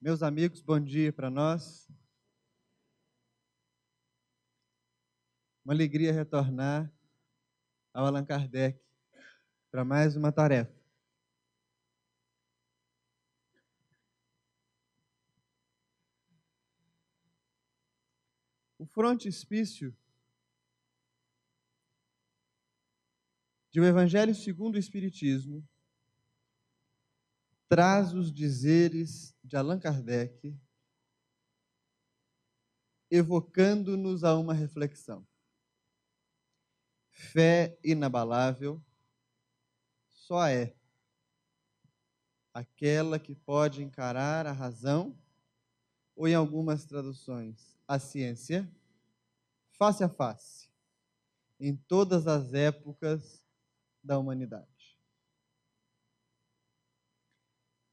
Meus amigos, bom dia para nós. Uma alegria retornar ao Allan Kardec para mais uma tarefa. O frontispício de O Evangelho segundo o Espiritismo traz os dizeres de Allan Kardec, evocando-nos a uma reflexão. Fé inabalável só é aquela que pode encarar a razão, ou em algumas traduções, a ciência, face a face, em todas as épocas da humanidade.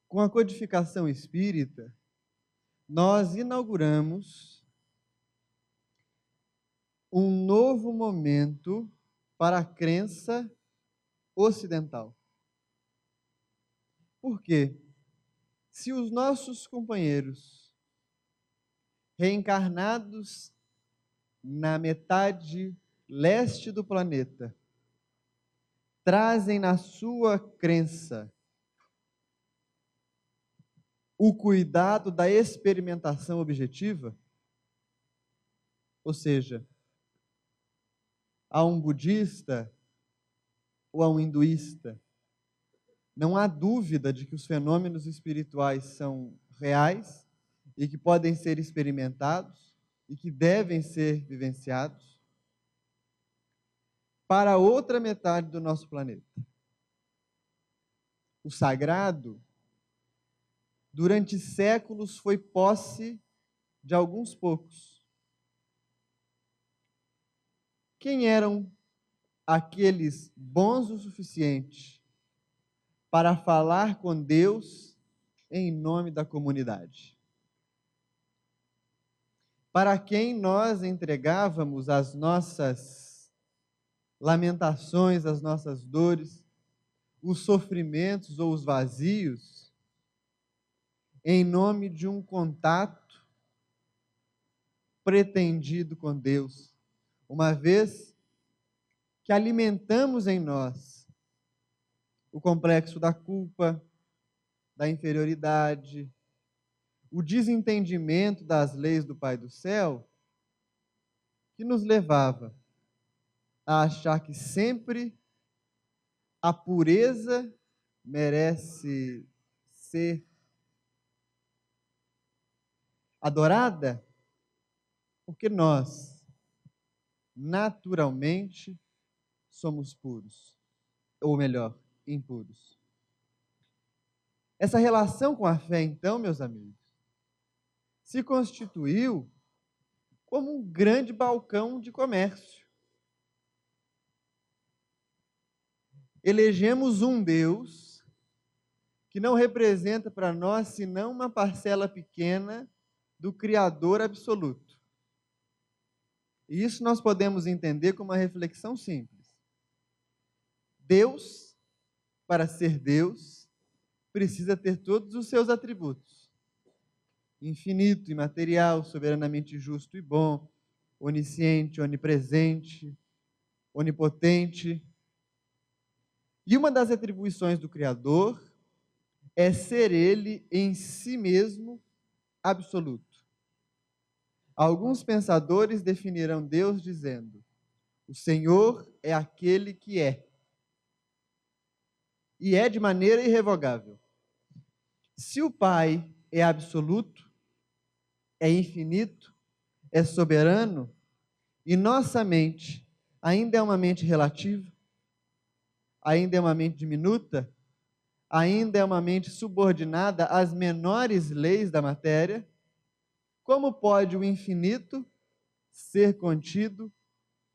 Com a codificação espírita, nós inauguramos um novo momento para a crença ocidental. Por quê? Se os nossos companheiros reencarnados na metade leste do planeta trazem na sua crença o cuidado da experimentação objetiva, ou seja, a um budista ou a um hinduísta, não há dúvida de que os fenômenos espirituais são reais e que podem ser experimentados e que devem ser vivenciados. Para a outra metade do nosso planeta, o sagrado, durante séculos, foi posse de alguns poucos. Quem eram aqueles bons o suficiente para falar com Deus em nome da comunidade? Para quem nós entregávamos as nossas lamentações, as nossas dores, os sofrimentos ou os vazios, em nome de um contato pretendido com Deus, uma vez que alimentamos em nós o complexo da culpa, da inferioridade, o desentendimento das leis do Pai do Céu, que nos levava a achar que sempre a pureza merece ser adorada, porque nós, naturalmente, somos puros, ou melhor, impuros. Essa relação com a fé, então, meus amigos, se constituiu como um grande balcão de comércio. Elegemos um Deus que não representa para nós senão uma parcela pequena do Criador absoluto. E isso nós podemos entender como uma reflexão simples. Deus, para ser Deus, precisa ter todos os seus atributos: infinito, imaterial, soberanamente justo e bom, onisciente, onipresente, onipotente. E uma das atribuições do Criador é ser Ele em si mesmo absoluto. Alguns pensadores definiram Deus dizendo: o Senhor é aquele que é. E é de maneira irrevogável. Se o Pai é absoluto, é infinito, é soberano, e nossa mente ainda é uma mente relativa, ainda é uma mente diminuta, ainda é uma mente subordinada às menores leis da matéria, como pode o infinito ser contido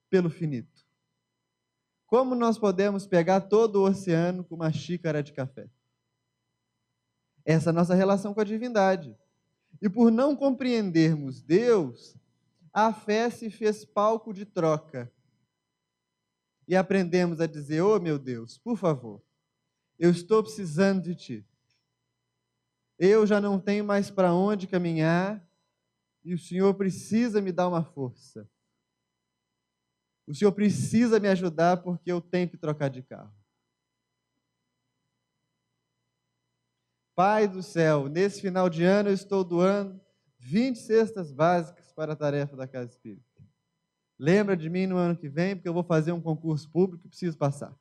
pelo finito? Como nós podemos pegar todo o oceano com uma xícara de café? Essa é a nossa relação com a divindade. E por não compreendermos Deus, a fé se fez palco de troca. E aprendemos a dizer: oh meu Deus, por favor, eu estou precisando de Ti. eu já não tenho mais para onde caminhar e o Senhor precisa me dar uma força. O Senhor precisa me ajudar porque eu tenho que trocar de carro. Pai do céu, nesse final de ano eu estou doando 20 cestas básicas para a tarefa da Casa Espírita. Lembra de mim no ano que vem, porque eu vou fazer um concurso público e preciso passar.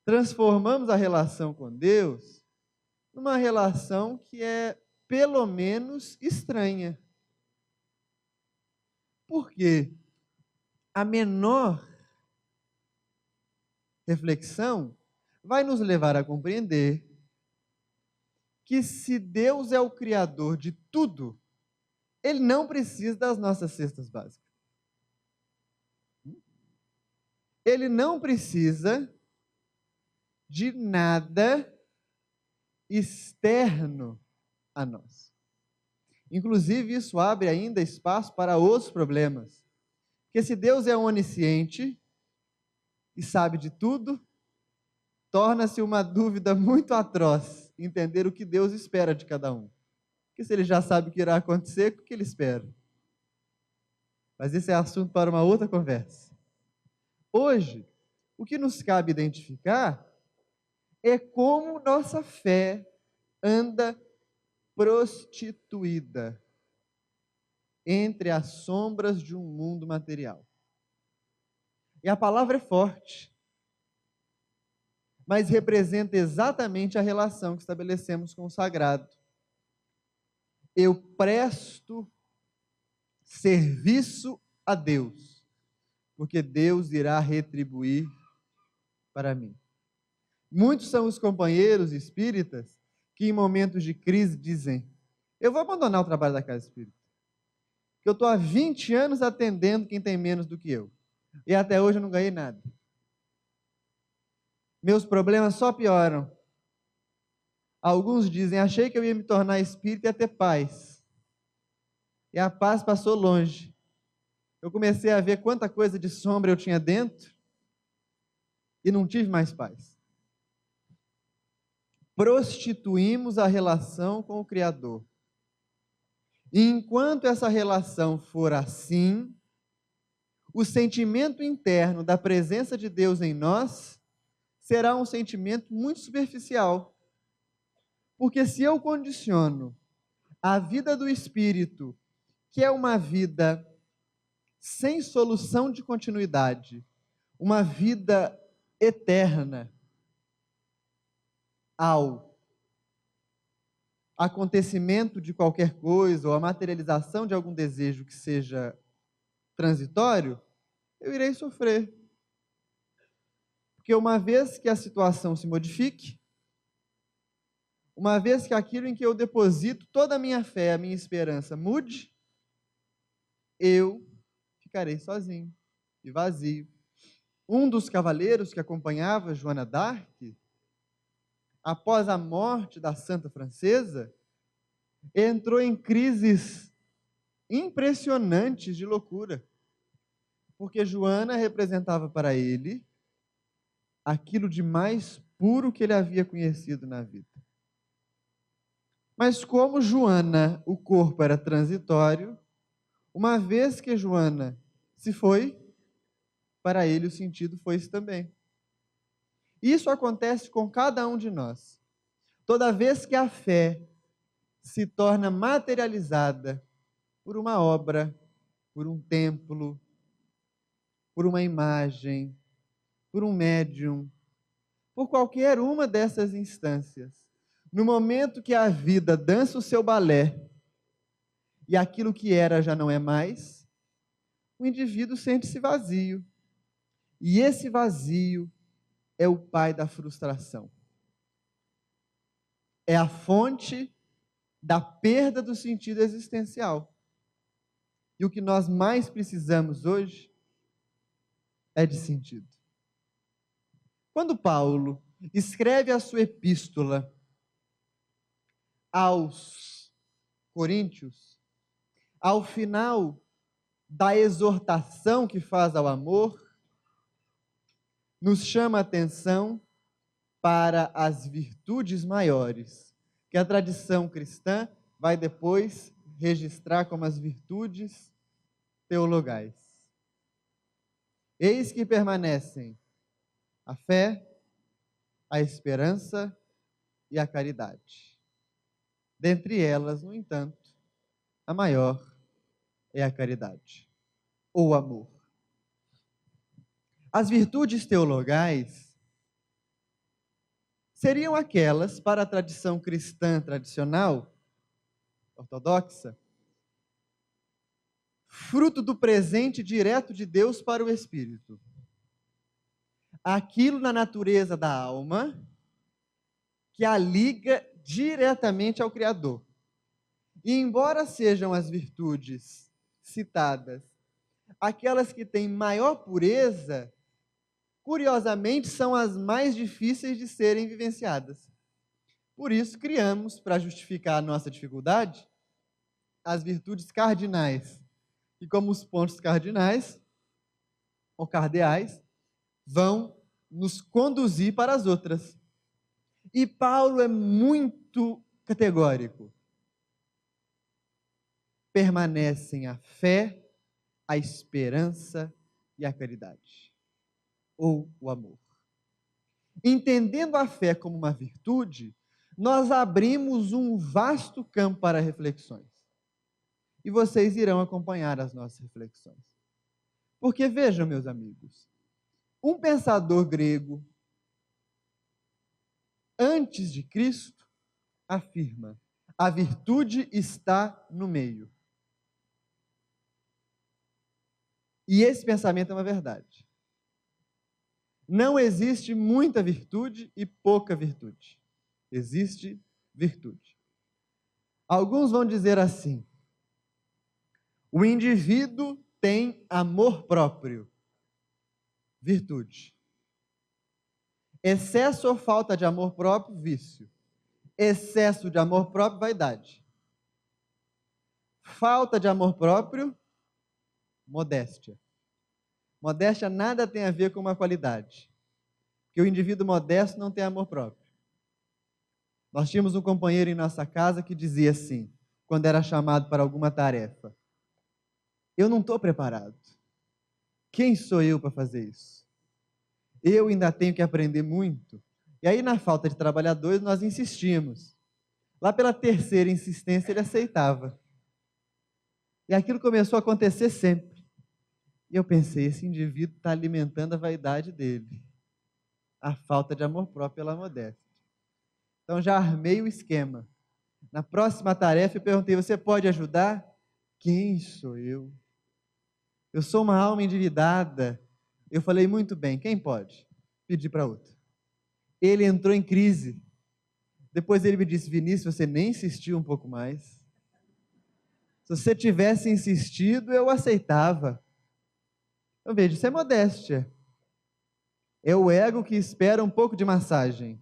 Transformamos a relação com Deus numa relação que é, pelo menos, estranha. Por quê? A menor reflexão vai nos levar a compreender que se Deus é o Criador de tudo, Ele não precisa das nossas cestas básicas. Ele não precisa de nada externo a nós. Inclusive, isso abre ainda espaço para outros problemas. Porque se Deus é onisciente e sabe de tudo, torna-se uma dúvida muito atroz entender o que Deus espera de cada um. Porque se Ele já sabe o que irá acontecer, o que Ele espera? Mas esse é assunto para uma outra conversa. Hoje, o que nos cabe identificar é como nossa fé anda prostituída entre as sombras de um mundo material. E a palavra é forte, mas representa exatamente a relação que estabelecemos com o sagrado. Eu presto serviço a Deus, porque Deus irá retribuir para mim. Muitos são os companheiros espíritas que em momentos de crise dizem: eu vou abandonar o trabalho da Casa Espírita, porque eu estou há 20 anos atendendo quem tem menos do que eu, e até hoje eu não ganhei nada. Meus problemas só pioram. Alguns dizem: achei que eu ia me tornar espírita e ia ter paz, e a paz passou longe. Eu comecei a ver quanta coisa de sombra eu tinha dentro, e não tive mais paz. Prostituímos a relação com o Criador. E enquanto essa relação for assim, o sentimento interno da presença de Deus em nós será um sentimento muito superficial. Porque se eu condiciono a vida do Espírito, que é uma vida sem solução de continuidade, uma vida eterna, ao acontecimento de qualquer coisa ou a materialização de algum desejo que seja transitório, eu irei sofrer. Porque uma vez que a situação se modifique, uma vez que aquilo em que eu deposito toda a minha fé, a minha esperança mude, eu ficarei sozinho e vazio. Um dos cavaleiros que acompanhava Joana d'Arc, após a morte da santa francesa, entrou em crises impressionantes de loucura, porque Joana representava para ele aquilo de mais puro que ele havia conhecido na vida. Mas como Joana, o corpo era transitório, uma vez que Joana se foi, para ele o sentido foi esse também. Isso acontece com cada um de nós. Toda vez que a fé se torna materializada por uma obra, por um templo, por uma imagem, por um médium, por qualquer uma dessas instâncias, no momento que a vida dança o seu balé e aquilo que era já não é mais, o indivíduo sente-se vazio. E esse vazio é o pai da frustração. É a fonte da perda do sentido existencial. E o que nós mais precisamos hoje é de sentido. Quando Paulo escreve a sua epístola aos Coríntios, ao final da exortação que faz ao amor, nos chama a atenção para as virtudes maiores, que a tradição cristã vai depois registrar como as virtudes teologais. Eis que permanecem a fé, a esperança e a caridade. Dentre elas, no entanto, a maior é a caridade, ou o amor. As virtudes teologais seriam aquelas, para a tradição cristã tradicional, ortodoxa, fruto do presente direto de Deus para o Espírito. Aquilo na natureza da alma que a liga diretamente ao Criador. E embora sejam as virtudes citadas aquelas que têm maior pureza, curiosamente são as mais difíceis de serem vivenciadas. Por isso criamos, para justificar a nossa dificuldade, as virtudes cardinais. E como os pontos cardinais, ou cardeais, vão nos conduzir para as outras. E Paulo é muito categórico. Permanecem a fé, a esperança e a caridade, ou o amor. Entendendo a fé como uma virtude, nós abrimos um vasto campo para reflexões. E vocês irão acompanhar as nossas reflexões. Porque vejam, meus amigos, um pensador grego, antes de Cristo, afirma: a virtude está no meio. E esse pensamento é uma verdade. Não existe muita virtude e pouca virtude. Existe virtude. Alguns vão dizer assim: o indivíduo tem amor próprio. Virtude. Excesso ou falta de amor próprio, vício. Excesso de amor próprio, vaidade. Falta de amor próprio, modéstia. Modéstia nada tem a ver com uma qualidade, porque o indivíduo modesto não tem amor próprio. Nós tínhamos um companheiro em nossa casa que dizia assim, quando era chamado para alguma tarefa: eu não estou preparado. Quem sou eu para fazer isso? Eu ainda tenho que aprender muito. E aí, na falta de trabalhadores, nós insistimos. Lá pela terceira insistência, ele aceitava. E aquilo começou a acontecer sempre. E eu pensei, esse indivíduo está alimentando a vaidade dele, a falta de amor próprio pela modéstia. Então já armei o esquema. Na próxima tarefa eu perguntei: você pode ajudar? Quem sou eu? Eu sou uma alma endividada. Eu falei: muito bem, quem pode? Pedi para outro. Ele entrou em crise. Depois ele me disse: Vinícius, você nem insistiu um pouco mais. Se você tivesse insistido, eu aceitava. Então veja, isso é modéstia. É o ego que espera um pouco de massagem.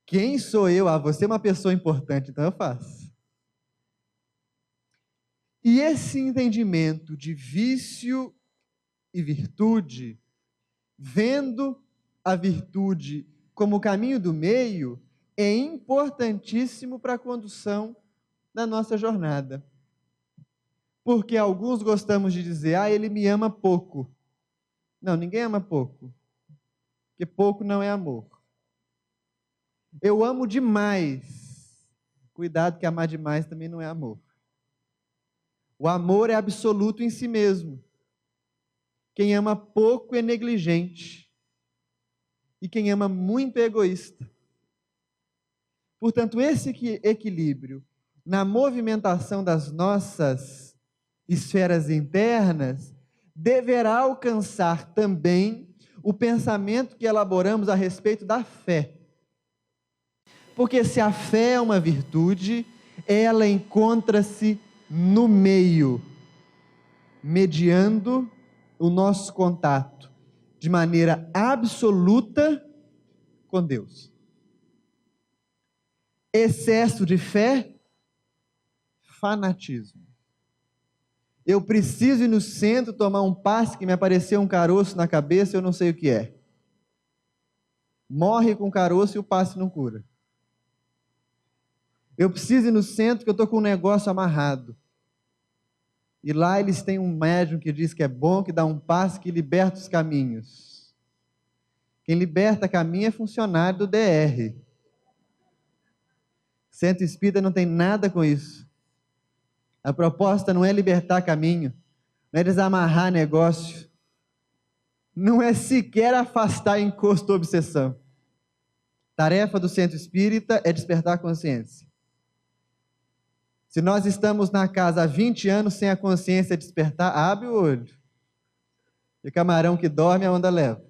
Quem sou eu? Ah, você é uma pessoa importante, então eu faço. E esse entendimento de vício e virtude, vendo a virtude como o caminho do meio, é importantíssimo para a condução da nossa jornada. Porque alguns gostamos de dizer: ele me ama pouco. Não, ninguém ama pouco. Porque pouco não é amor. Eu amo demais. Cuidado, que amar demais também não é amor. O amor é absoluto em si mesmo. Quem ama pouco é negligente. E quem ama muito é egoísta. Portanto, esse equilíbrio na movimentação das nossas esferas internas deverá alcançar também o pensamento que elaboramos a respeito da fé. Porque se a fé é uma virtude, ela encontra-se no meio, mediando o nosso contato de maneira absoluta com Deus. Excesso de fé, fanatismo. Eu preciso ir no centro tomar um passe que me apareceu um caroço na cabeça, eu não sei o que é. morre com caroço e o passe não cura. Eu preciso ir no centro que eu estou com um negócio amarrado. E lá eles têm um médium que diz que é bom, que dá um passe, que liberta os caminhos. Quem liberta caminho é funcionário do DR. Centro Espírita não tem nada com isso. A proposta não é libertar caminho, não é desamarrar negócio, não é sequer afastar encosto ou obsessão. Tarefa do Centro Espírita é despertar a consciência. Se nós estamos na casa há 20 anos sem a consciência despertar, abre o olho. E camarão que dorme, a onda leva.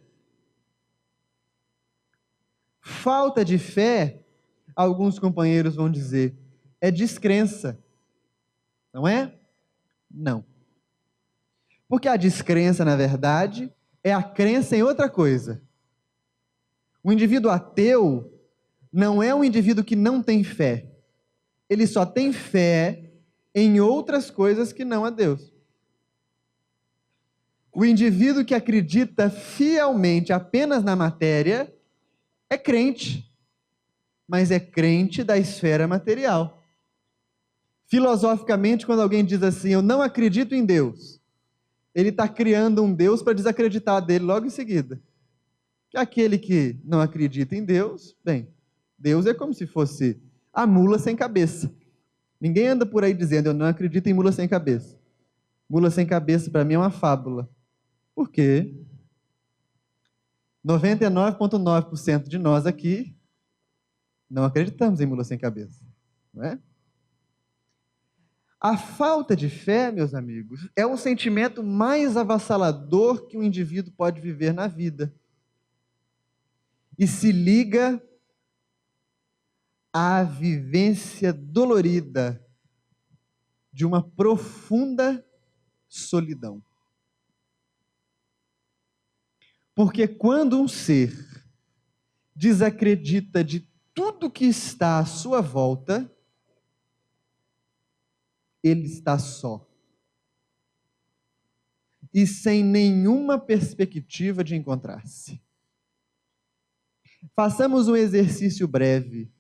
Falta de fé, alguns companheiros vão dizer, é descrença. Não é? Não. Porque a descrença, na verdade, é a crença em outra coisa. O indivíduo ateu não é um indivíduo que não tem fé. Ele só tem fé em outras coisas que não a Deus. O indivíduo que acredita fielmente apenas na matéria é crente, mas é crente da esfera material. Filosoficamente, quando alguém diz assim, eu não acredito em Deus, ele está criando um Deus para desacreditar dele logo em seguida. Que aquele que não acredita em Deus, bem, Deus é como se fosse a mula sem cabeça. Ninguém anda por aí dizendo, eu não acredito em mula sem cabeça. Mula sem cabeça, para mim, é uma fábula. Por quê? 99,9% de nós aqui não acreditamos em mula sem cabeça. Não é? A falta de fé, meus amigos, é o sentimento mais avassalador que um indivíduo pode viver na vida. E se liga à vivência dolorida de uma profunda solidão. Porque quando um ser desacredita de tudo que está à sua volta, ele está só. E sem nenhuma perspectiva de encontrar-se. Façamos um exercício breve.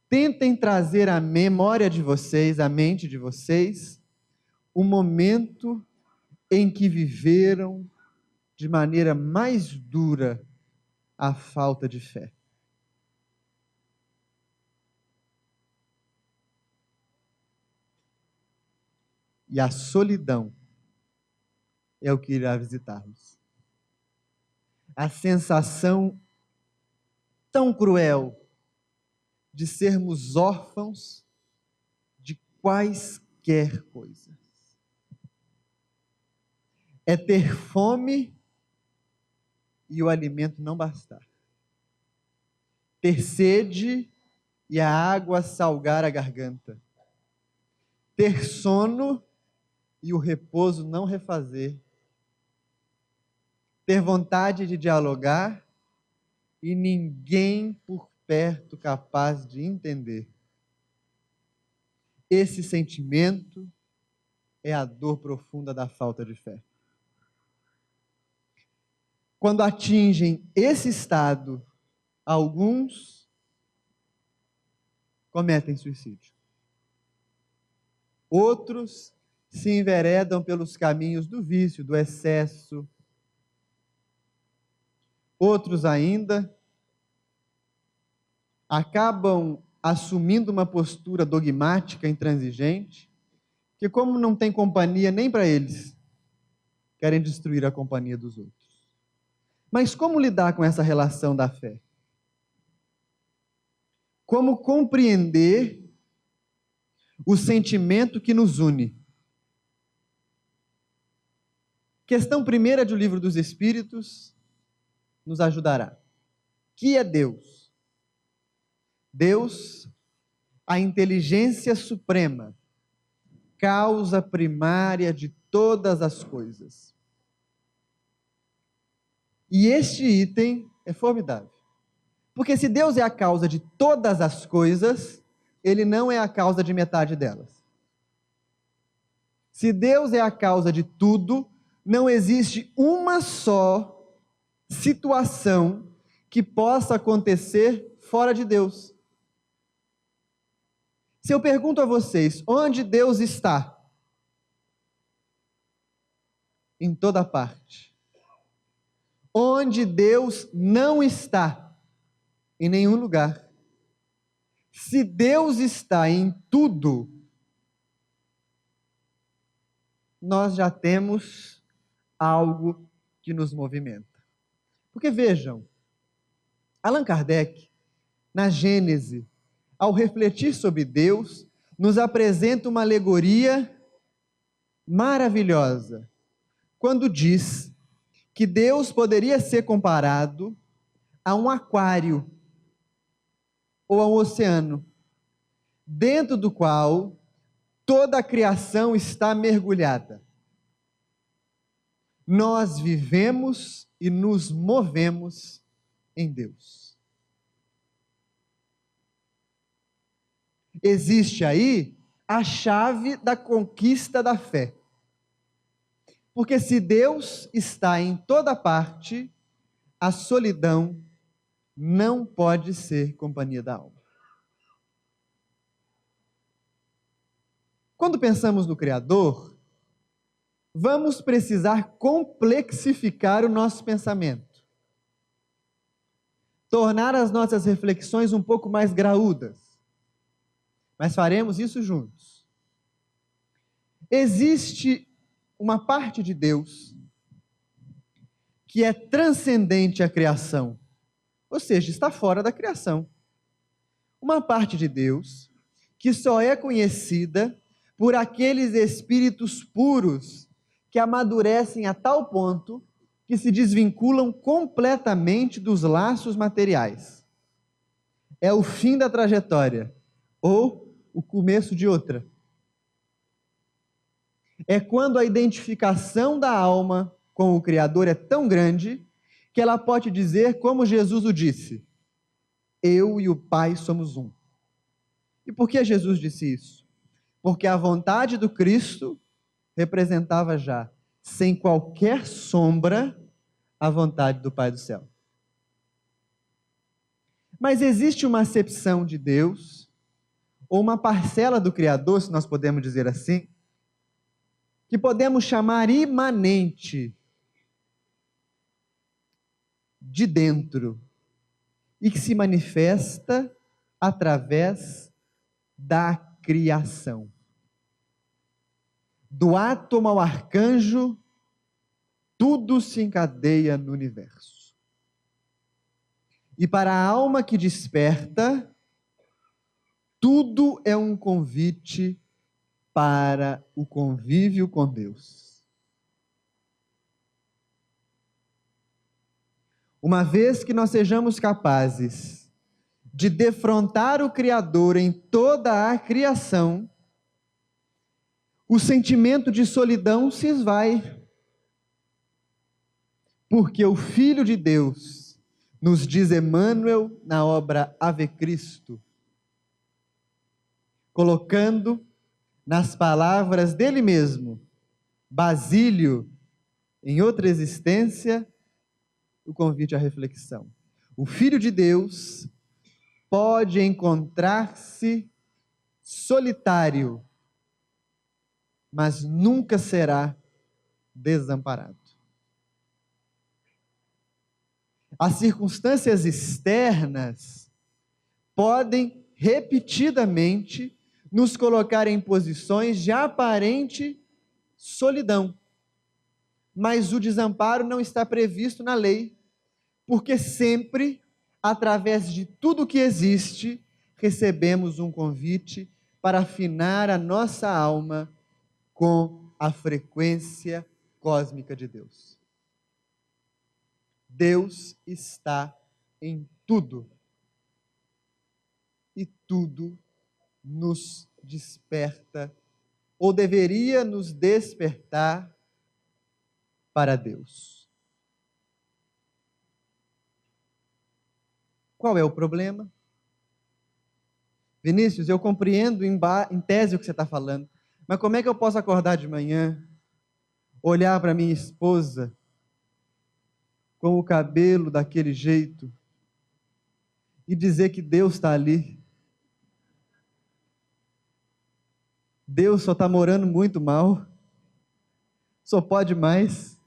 Tentem trazer à memória de vocês, à mente de vocês, o momento em que viveram de maneira mais dura a falta de fé. E a solidão é o que irá visitar-nos. A sensação tão cruel de sermos órfãos de quaisquer coisas. É ter fome e o alimento não bastar. Ter sede e a água salgar a garganta. Ter sono e o repouso não refazer. Ter vontade de dialogar e ninguém por perto capaz de entender. Esse sentimento é a dor profunda da falta de fé. Quando atingem esse estado, alguns cometem suicídio. Outros se enveredam pelos caminhos do vício, do excesso. Outros ainda acabam assumindo uma postura dogmática, intransigente, que como não tem companhia nem para eles, querem destruir a companhia dos outros. Mas como lidar com essa relação da fé? Como compreender o sentimento que nos une? Questão primeira do Livro dos Espíritos nos ajudará. Que é Deus? Deus, a inteligência suprema, causa primária de todas as coisas. E este item é formidável. Porque se Deus é a causa de todas as coisas, Ele não é a causa de metade delas. Se Deus é a causa de tudo, não existe uma só situação que possa acontecer fora de Deus. Se eu pergunto a vocês, onde Deus está? Em toda parte. Onde Deus não está? Em nenhum lugar. Se Deus está em tudo, nós já temos algo que nos movimenta. Porque vejam, Allan Kardec, na Gênese, ao refletir sobre Deus, nos apresenta uma alegoria maravilhosa, quando diz que Deus poderia ser comparado a um aquário ou a um oceano, dentro do qual toda a criação está mergulhada. Nós vivemos e nos movemos em Deus. Existe aí a chave da conquista da fé. Porque se Deus está em toda parte, a solidão não pode ser companhia da alma. Quando pensamos no Criador, vamos precisar complexificar o nosso pensamento, tornar as nossas reflexões um pouco mais graúdas. Mas faremos isso juntos. Existe uma parte de Deus que é transcendente à criação, ou seja, está fora da criação. Uma parte de Deus que só é conhecida por aqueles espíritos puros que amadurecem a tal ponto que se desvinculam completamente dos laços materiais. É o fim da trajetória, ou o começo de outra. É quando a identificação da alma com o Criador é tão grande que ela pode dizer, como Jesus o disse: eu e o Pai somos um. E por que Jesus disse isso? Porque a vontade do Cristo representava já, sem qualquer sombra, a vontade do Pai do céu. Mas existe uma acepção de Deus, ou uma parcela do Criador, se nós podemos dizer assim, que podemos chamar imanente de dentro, e que se manifesta através da criação. Do átomo ao arcanjo, tudo se encadeia no universo. E para a alma que desperta, tudo é um convite para o convívio com Deus. Uma vez que nós sejamos capazes de defrontar o Criador em toda a criação, o sentimento de solidão se esvai. Porque o Filho de Deus, nos diz Emmanuel na obra Ave Cristo, colocando nas palavras dele mesmo, Basílio, em outra existência, o convite à reflexão. O Filho de Deus pode encontrar-se solitário, mas nunca será desamparado. As circunstâncias externas podem repetidamente nos colocar em posições de aparente solidão. Mas o desamparo não está previsto na lei, porque sempre, através de tudo que existe, recebemos um convite para afinar a nossa alma com a frequência cósmica de Deus. Deus está em tudo. E tudo nos desperta, ou deveria nos despertar para Deus. Qual é o problema? Vinícius, eu compreendo em tese o que você está falando, mas como é que eu posso acordar de manhã, olhar para minha esposa com o cabelo daquele jeito, e dizer que Deus está ali. Deus só está morando muito mal, só pode mais.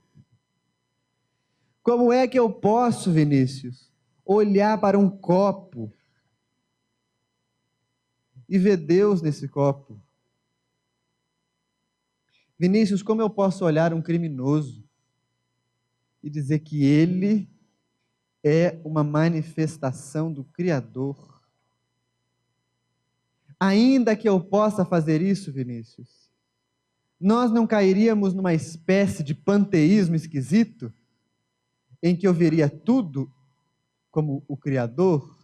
Como é que eu posso, Vinícius, olhar para um copo e ver Deus nesse copo? Vinícius, como eu posso olhar um criminoso e dizer que ele é uma manifestação do Criador? Ainda que eu possa fazer isso, Vinícius, nós não cairíamos numa espécie de panteísmo esquisito, em que eu veria tudo como o Criador?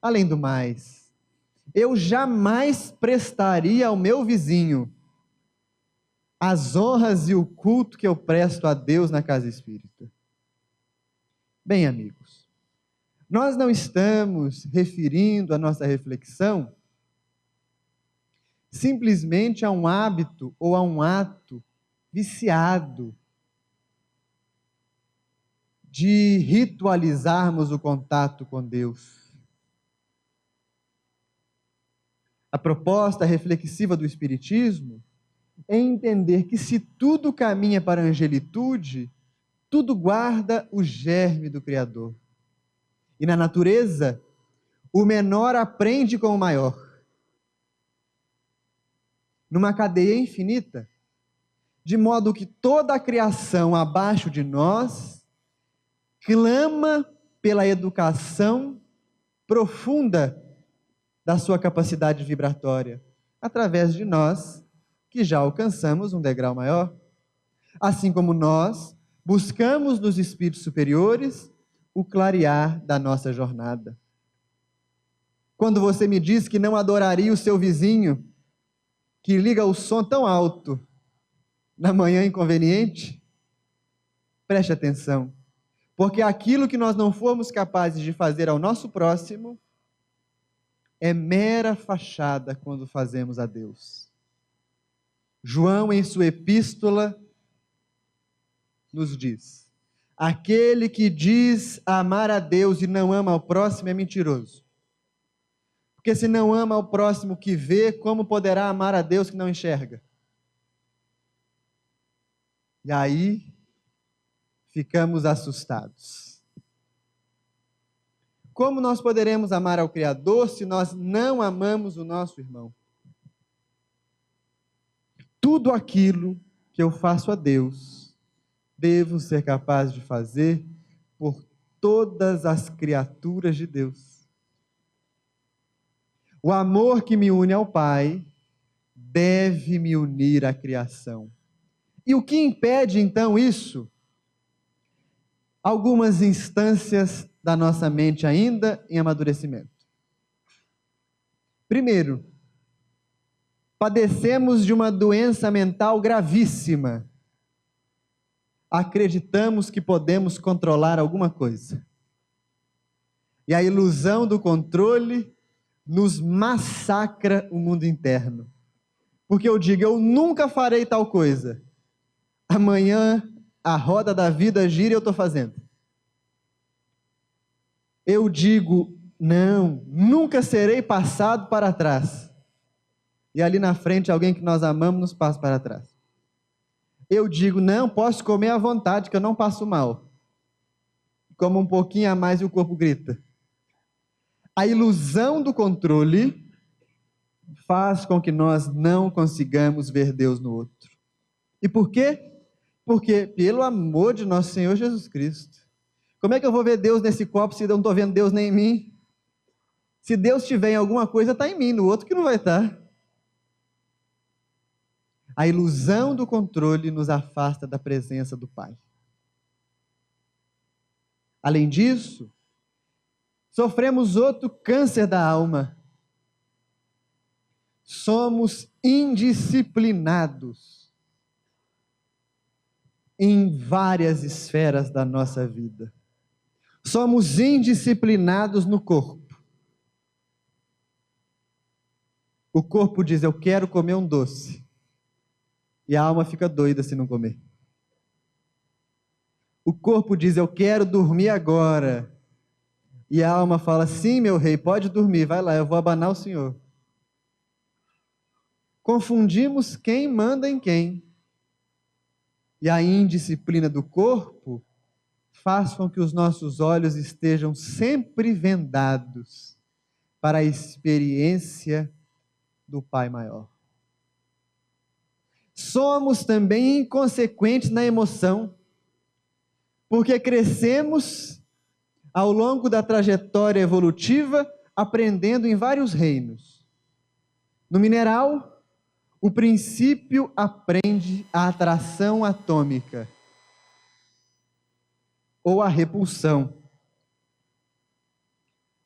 Além do mais, eu jamais prestaria ao meu vizinho as honras e o culto que eu presto a Deus na casa espírita. Bem, amigos, nós não estamos referindo a nossa reflexão simplesmente a um hábito ou a um ato viciado de ritualizarmos o contato com Deus. A proposta reflexiva do Espiritismo é entender que se tudo caminha para a angelitude, tudo guarda o germe do Criador. E na natureza, o menor aprende com o maior. Numa cadeia infinita, de modo que toda a criação abaixo de nós clama pela educação profunda da sua capacidade vibratória, através de nós, que já alcançamos um degrau maior. Assim como nós buscamos nos espíritos superiores o clarear da nossa jornada. Quando você me diz que não adoraria o seu vizinho, que liga o som tão alto na manhã inconveniente, preste atenção, porque aquilo que nós não formos capazes de fazer ao nosso próximo é mera fachada quando fazemos a Deus. João, em sua epístola, nos diz: aquele que diz amar a Deus e não ama ao próximo é mentiroso. Porque se não ama ao próximo que vê, como poderá amar a Deus que não enxerga? E aí ficamos assustados. Como nós poderemos amar ao Criador se nós não amamos o nosso irmão? Tudo aquilo que eu faço a Deus, devo ser capaz de fazer por todas as criaturas de Deus. O amor que me une ao Pai deve me unir à criação. E o que impede então isso? Algumas instâncias da nossa mente ainda em amadurecimento. Primeiro, padecemos de uma doença mental gravíssima. Acreditamos que podemos controlar alguma coisa. E a ilusão do controle nos massacra o mundo interno. Porque eu digo, eu nunca farei tal coisa. Amanhã a roda da vida gira e eu estou fazendo. Eu digo, não, nunca serei passado para trás. E ali na frente alguém que nós amamos nos passa para trás. Eu digo, não, posso comer à vontade, que eu não passo mal. Como um pouquinho a mais e o corpo grita. A ilusão do controle faz com que nós não consigamos ver Deus no outro. E por quê? Porque, pelo amor de nosso Senhor Jesus Cristo, como é que eu vou ver Deus nesse copo se eu não estou vendo Deus nem em mim? Se Deus estiver em alguma coisa, está em mim, no outro que não vai estar. A ilusão do controle nos afasta da presença do Pai. Além disso, sofremos outro câncer da alma. Somos indisciplinados em várias esferas da nossa vida. Somos indisciplinados no corpo. O corpo diz, eu quero comer um doce. E a alma fica doida se não comer. O corpo diz, eu quero dormir agora. E a alma fala: sim, meu rei, pode dormir, vai lá, eu vou abanar o senhor. Confundimos quem manda em quem. E a indisciplina do corpo faz com que os nossos olhos estejam sempre vendados para a experiência do Pai maior. Somos também inconsequentes na emoção, porque crescemos ao longo da trajetória evolutiva, aprendendo em vários reinos. No mineral, o princípio aprende a atração atômica ou a repulsão.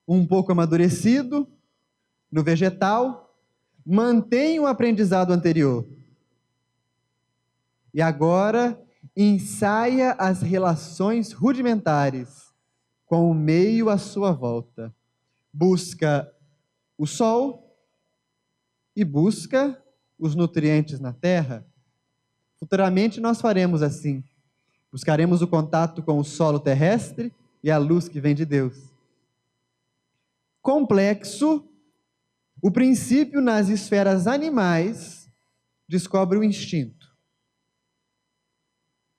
Um pouco amadurecido, no vegetal, mantém o aprendizado anterior. E agora ensaia as relações rudimentares com o meio à sua volta. Busca o sol e busca os nutrientes na terra. Futuramente nós faremos assim. Buscaremos o contato com o solo terrestre e a luz que vem de Deus. Complexo, o princípio nas esferas animais descobre o instinto.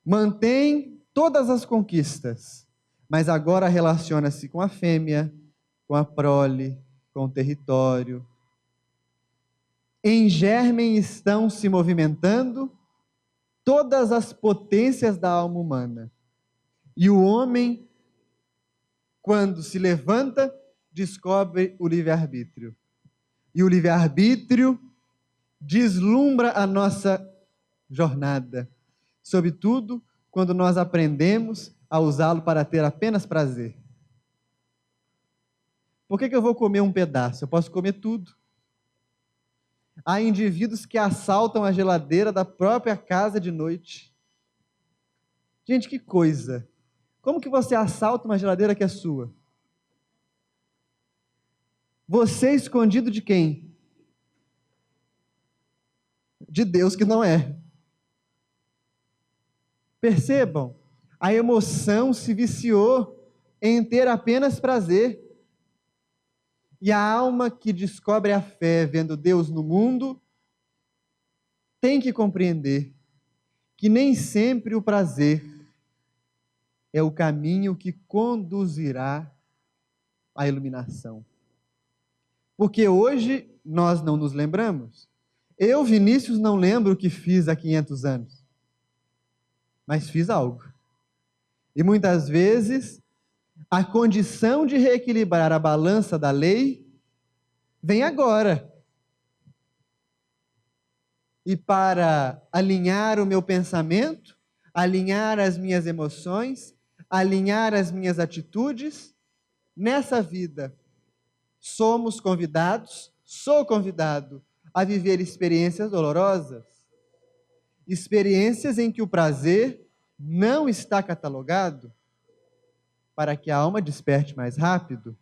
Mantém todas as conquistas, mas agora relaciona-se com a fêmea, com a prole, com o território. Em germen estão se movimentando todas as potências da alma humana. E o homem, quando se levanta, descobre o livre-arbítrio. E o livre-arbítrio deslumbra a nossa jornada, sobretudo quando nós aprendemos a usá-lo para ter apenas prazer. Por que eu vou comer um pedaço? Eu posso comer tudo. Há indivíduos que assaltam a geladeira da própria casa de noite. Gente, que coisa! Como que você assalta uma geladeira que é sua? Você é escondido de quem? De Deus que não é. Percebam, a emoção se viciou em ter apenas prazer. E a alma que descobre a fé vendo Deus no mundo tem que compreender que nem sempre o prazer é o caminho que conduzirá à iluminação. Porque hoje nós não nos lembramos. Eu, Vinícius, não lembro o que fiz há 500 anos. Mas fiz algo. E muitas vezes, a condição de reequilibrar a balança da lei vem agora. E para alinhar o meu pensamento, alinhar as minhas emoções, alinhar as minhas atitudes, nessa vida, somos convidados, sou convidado a viver experiências dolorosas, experiências em que o prazer não está catalogado, para que a alma desperte mais rápido.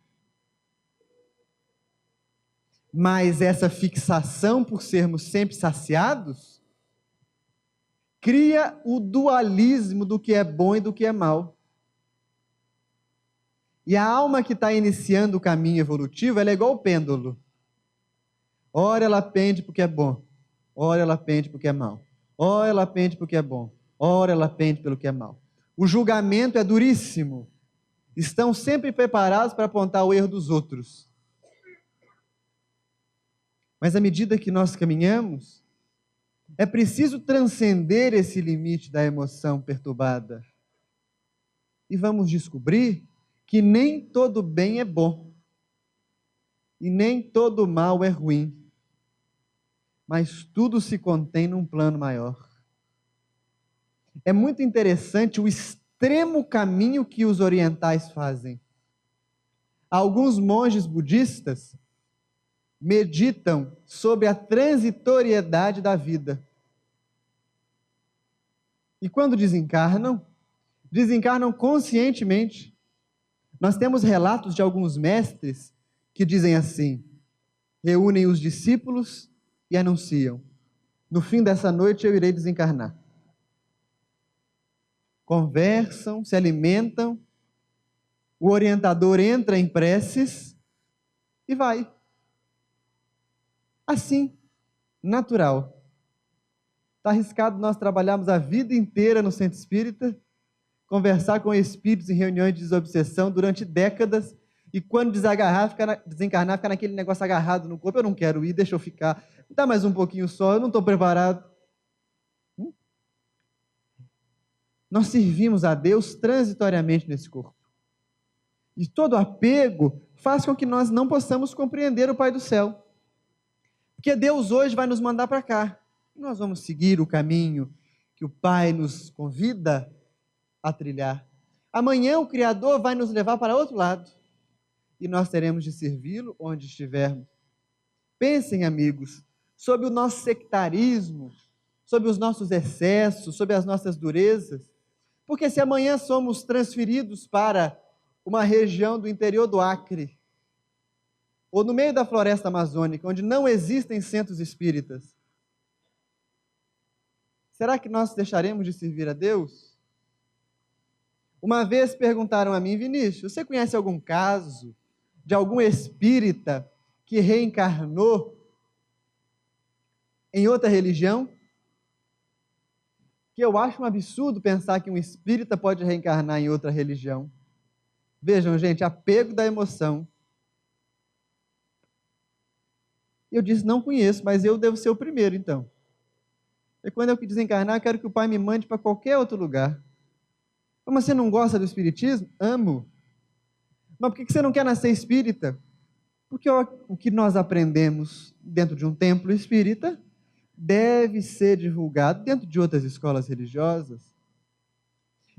Mas essa fixação por sermos sempre saciados cria o dualismo do que é bom e do que é mal. E a alma que está iniciando o caminho evolutivo, ela é igual o pêndulo. Ora ela pende porque é bom, ora ela pende porque é mal. Ora ela pende porque é bom, ora ela pende pelo que é mal. O julgamento é duríssimo. Estão sempre preparados para apontar o erro dos outros. Mas à medida que nós caminhamos, é preciso transcender esse limite da emoção perturbada. E vamos descobrir que nem todo bem é bom. E nem todo mal é ruim. Mas tudo se contém num plano maior. É muito interessante o extremo caminho que os orientais fazem. Alguns monges budistas meditam sobre a transitoriedade da vida. E quando desencarnam, desencarnam conscientemente. Nós temos relatos de alguns mestres que dizem assim: reúnem os discípulos e anunciam: no fim dessa noite eu irei desencarnar. Conversam, se alimentam O orientador entra em preces e vai. Assim, natural. Está arriscado nós trabalharmos a vida inteira no centro espírita, conversar com espíritos em reuniões de desobsessão durante décadas, e quando desencarnar, ficar naquele negócio agarrado no corpo. Eu não quero ir, deixa eu ficar. Dá mais um pouquinho só, eu não estou preparado. Nós servimos a Deus transitoriamente nesse corpo. E todo apego faz com que nós não possamos compreender o Pai do céu. Porque Deus hoje vai nos mandar para cá. Nós vamos seguir o caminho que o Pai nos convida a trilhar. Amanhã o Criador vai nos levar para outro lado. E nós teremos de servi-lo onde estivermos. Pensem, amigos, sobre o nosso sectarismo, sobre os nossos excessos, sobre as nossas durezas. Porque se amanhã somos transferidos para uma região do interior do Acre, ou no meio da floresta amazônica, onde não existem centros espíritas, será que nós deixaremos de servir a Deus? Uma vez perguntaram a mim: Vinícius, você conhece algum caso de algum espírita que reencarnou em outra religião? Que eu acho um absurdo pensar que um espírita pode reencarnar em outra religião. Vejam, gente, apego da emoção. Eu disse: não conheço, mas eu devo ser o primeiro, então. E quando eu desencarnar, eu quero que o Pai me mande para qualquer outro lugar. Mas você não gosta do espiritismo? Amo. Mas por que você não quer nascer espírita? Porque o que nós aprendemos dentro de um templo espírita deve ser divulgado dentro de outras escolas religiosas.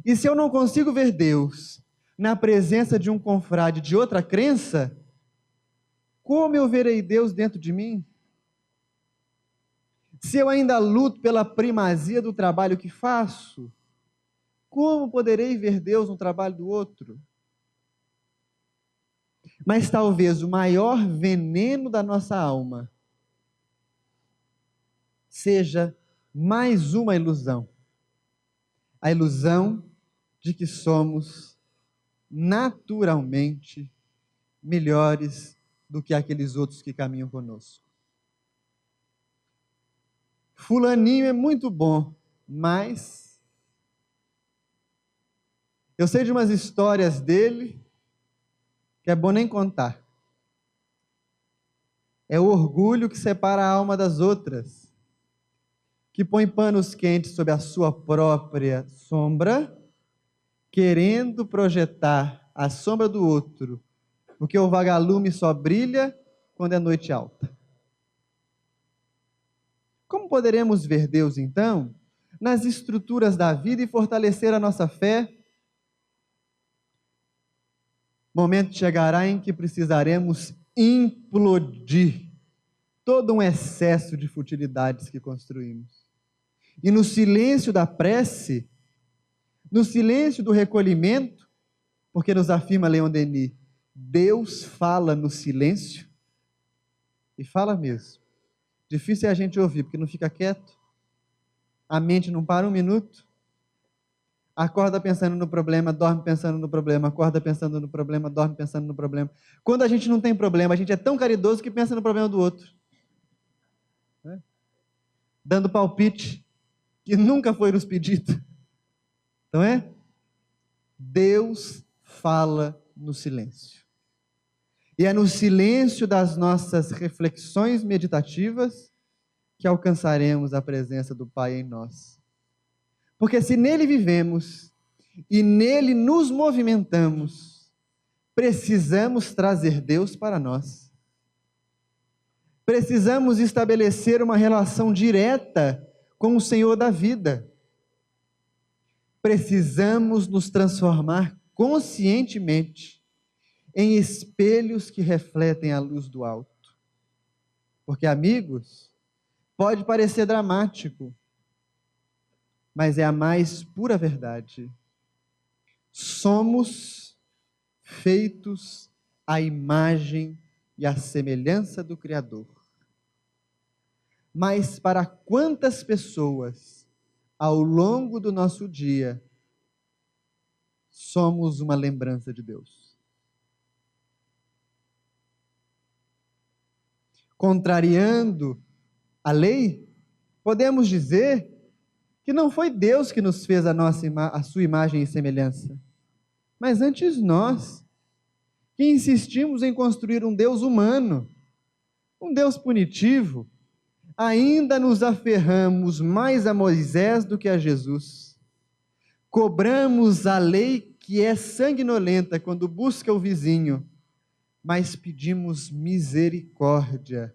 E se eu não consigo ver Deus na presença de um confrade de outra crença, como eu verei Deus dentro de mim? Se eu ainda luto pela primazia do trabalho que faço, como poderei ver Deus no trabalho do outro? Mas talvez o maior veneno da nossa alma seja mais uma ilusão. A ilusão de que somos naturalmente melhores do que aqueles outros que caminham conosco. Fulaninho é muito bom, mas eu sei de umas histórias dele que é bom nem contar. É o orgulho que separa a alma das outras, que põe panos quentes sobre a sua própria sombra, querendo projetar a sombra do outro, porque o vagalume só brilha quando é noite alta. Como poderemos ver Deus, então, nas estruturas da vida e fortalecer a nossa fé? Momento chegará em que precisaremos implodir todo um excesso de futilidades que construímos. E no silêncio da prece, no silêncio do recolhimento, porque nos afirma Leon Denis, Deus fala no silêncio, e fala mesmo. Difícil é a gente ouvir, porque não fica quieto, a mente não para um minuto, acorda pensando no problema, dorme pensando no problema, acorda pensando no problema, dorme pensando no problema. Quando a gente não tem problema, a gente é tão caridoso que pensa no problema do outro, né? Dando palpite que nunca foi nos pedido. Então Deus fala no silêncio. E é no silêncio das nossas reflexões meditativas que alcançaremos a presença do Pai em nós. Porque se nele vivemos e nele nos movimentamos, precisamos trazer Deus para nós. Precisamos estabelecer uma relação direta com o Senhor da vida. Precisamos nos transformar conscientemente em espelhos que refletem a luz do alto. Porque, amigos, pode parecer dramático, mas é a mais pura verdade. Somos feitos à imagem e à semelhança do Criador. Mas para quantas pessoas, ao longo do nosso dia, somos uma lembrança de Deus? contrariando a lei, podemos dizer que não foi Deus que nos fez a sua imagem e semelhança, mas antes nós, que insistimos em construir um Deus humano, um Deus punitivo, ainda nos aferramos mais a Moisés do que a Jesus. Cobramos a lei que é sanguinolenta quando busca o vizinho, mas pedimos misericórdia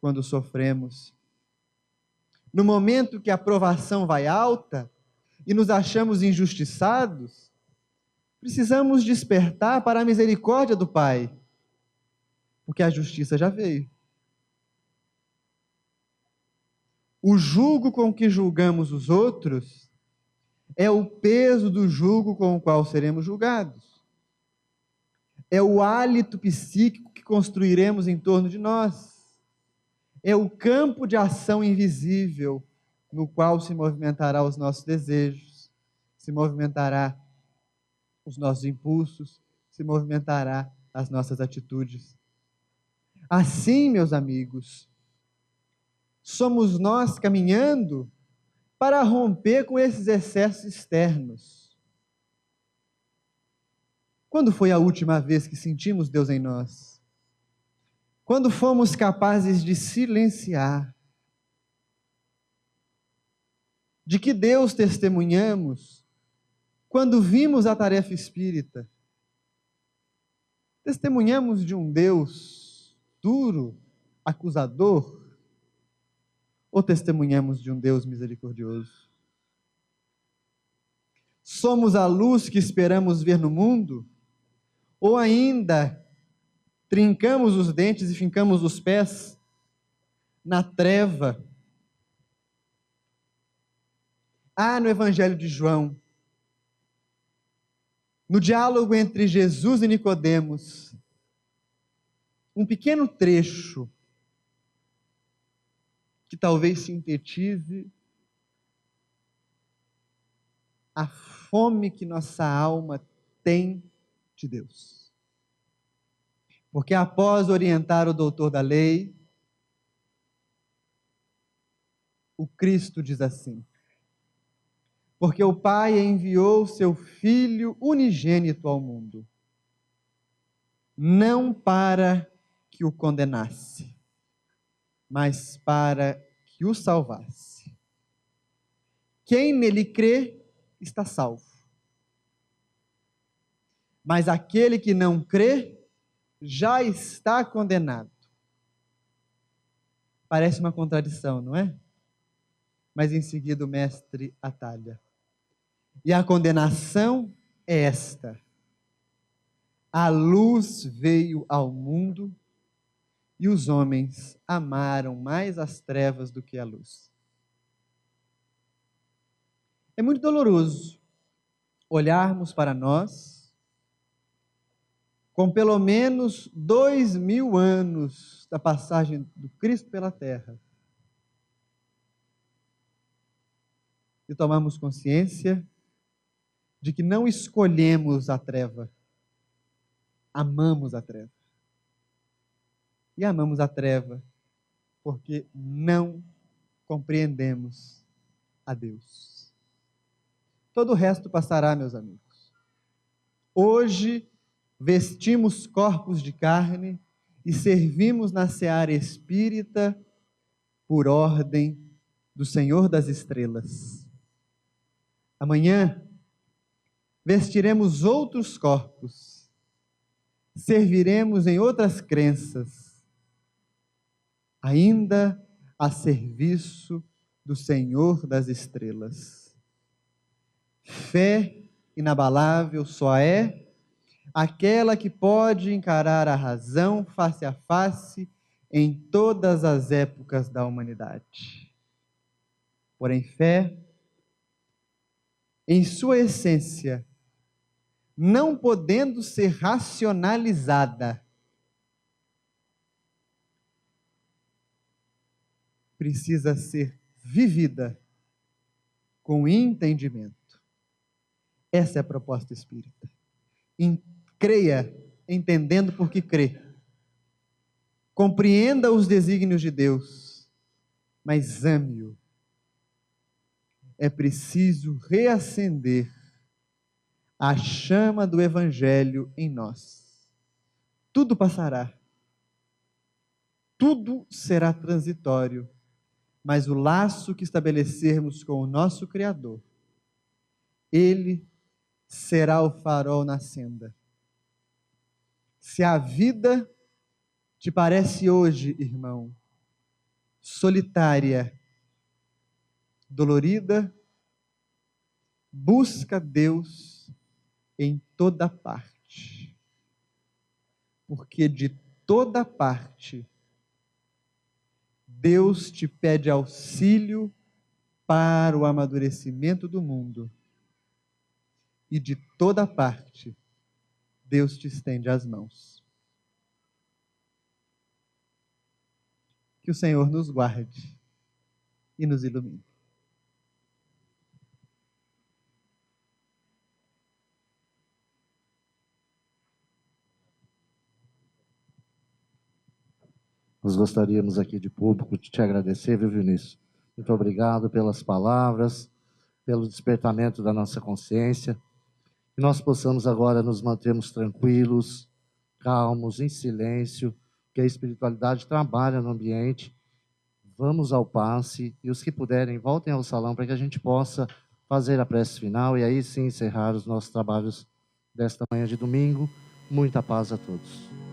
quando sofremos. No momento que a provação vai alta e nos achamos injustiçados, precisamos despertar para a misericórdia do Pai, porque a justiça já veio. O jugo com que julgamos os outros é o peso do jugo com o qual seremos julgados. É o hálito psíquico que construiremos em torno de nós. É o campo de ação invisível no qual se movimentará os nossos desejos, se movimentará os nossos impulsos, se movimentará as nossas atitudes. Assim, meus amigos, somos nós caminhando para romper com esses excessos externos. Quando foi a última vez que sentimos Deus em nós? Quando fomos capazes de silenciar? De que Deus testemunhamos quando vimos a tarefa espírita? Testemunhamos de um Deus duro, acusador? Ou testemunhamos de um Deus misericordioso? Somos a luz que esperamos ver no mundo? Ou ainda trincamos os dentes e fincamos os pés na treva? No Evangelho de João, no diálogo entre Jesus e Nicodemos, um pequeno trecho que talvez sintetize a fome que nossa alma tem de Deus. Porque após orientar o doutor da lei, o Cristo diz assim: porque o Pai enviou seu Filho unigênito ao mundo, não para que o condenasse, mas para que o salvasse. Quem nele crê está salvo, mas aquele que não crê já está condenado. Parece uma contradição, não é? Mas em seguida o mestre atalha. E a condenação é esta: a luz veio ao mundo e os homens amaram mais as trevas do que a luz. É muito doloroso olharmos para nós, com pelo menos 2000 anos da passagem do Cristo pela terra, e tomarmos consciência de que não escolhemos a treva, amamos a treva. E amamos a treva porque não compreendemos a Deus. Todo o resto passará, meus amigos. Hoje vestimos corpos de carne e servimos na seara espírita por ordem do Senhor das estrelas. Amanhã vestiremos outros corpos, serviremos em outras crenças, ainda a serviço do Senhor das estrelas. Fé inabalável só é aquela que pode encarar a razão face a face em todas as épocas da humanidade. Porém, fé, em sua essência, não podendo ser racionalizada, precisa ser vivida com entendimento. Essa é a proposta espírita. Creia entendendo por que crê. compreenda os desígnios de Deus, mas ame-o. É preciso reacender a chama do Evangelho em nós. Tudo passará, tudo será transitório, mas o laço que estabelecermos com o nosso Criador, Ele será o farol na senda. Se a vida te parece hoje, irmão, solitária, dolorida, busca Deus em toda parte, porque de toda parte Deus te pede auxílio para o amadurecimento do mundo, e de toda parte Deus te estende as mãos. Que o Senhor nos guarde e nos ilumine. Nós gostaríamos aqui de público de te agradecer, viu, Vinícius? Muito obrigado pelas palavras, pelo despertamento da nossa consciência. Que nós possamos agora nos mantermos tranquilos, calmos, em silêncio, que a espiritualidade trabalha no ambiente. Vamos ao passe e os que puderem, voltem ao salão para que a gente possa fazer a prece final e aí sim encerrar os nossos trabalhos desta manhã de domingo. Muita paz a todos.